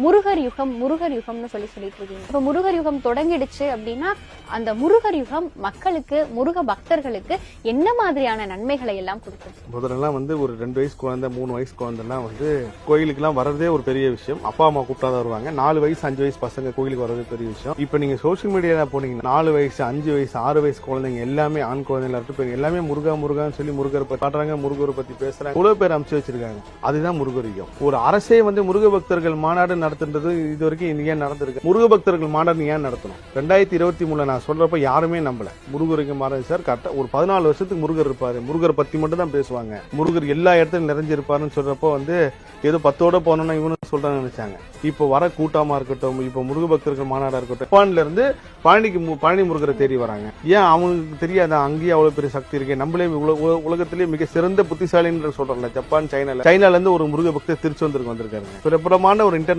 முருகர் யுகம்னு சொல்லிட்டு இருக்கீங்க. இப்ப முருகர் யுகம் தொடங்கிடுச்சு அப்படின்னா அந்த முருகர் யுகம் மக்களுக்கு, முருக பக்தர்களுக்கு என்ன மாதிரியான நன்மைகளை எல்லாம் கொடுக்குது? முதலெல்லாம் ஒரு 2 வயசு குழந்தை 3 வயசு குழந்தைலாம் கோயிலுக்கு எல்லாம் வர்றதே ஒரு பெரிய விஷயம். அப்பா அம்மா கூப்பிட்டாதான் வருவாங்க. 4 வயசு 5 வயசு பசங்க கோயிலுக்கு வர்றது பெரிய விஷயம். இப்ப நீங்க சோசியல் மீடியால போனீங்கன்னா 4 வயசு 5 வயசு 6 வயசு குழந்தைங்க எல்லாமே ஆண் குழந்தைங்களா இருக்கட்டும் எல்லாமே முருகான்னு சொல்லி முருகரை பத்தி பாடுறாங்க, முருகரை பத்தி பேசுறாங்க. இவ்வளவு பேர் அமைச்சு வச்சிருக்காங்க. அதுதான் முருகர் யுகம். ஒரு அரசே முருக பக்தர்கள் மாநாடு நடத்துன்றது இது வரைக்கும் ஏன் நடந்திருக்கு? முருக பக்தர்கள் மாநாடு ஏன் நடத்தணும்? 2023 நான் சொல்றப்ப யாருமே நம்பல. முருகருக்கு மாறாது சார். கரெக்டா ஒரு 14 வருஷத்துக்கு முருகர் இருப்பாரு. முருகரை பத்தி மட்டும் தான் பேசுவாங்க. முருகர் எல்லா இடத்துலயும் நிறைஞ்சிருப்பாருன்னு சொல்றப்போ ஏதோ 10ஓட போனோம்னா இவனு சொல்றாங்கன்னு நினைச்சாங்க. இப்ப வர கூட்டமா இருக்கட்டும், இப்ப முருக பக்தர்கள் மாநாடா இருக்கட்டும், ஜப்பான்ல இருந்து பழனி முருகரை தேடி வராங்க. ஏன் அவங்களுக்கு தெரியாத அங்கேயே அவ்வளவு பெரிய சக்தி இருக்கு? நம்மளே உலகத்திலேயே மிக சிறந்த புத்திசாலின்னு சொல்றோம்ல, ஜப்பான் சைனால இருந்து ஒரு முருக பக்தர் திருச்செந்தூருக்கு வந்திருக்காருங்க. பிரபலமான ஒரு இன்டர்நெட்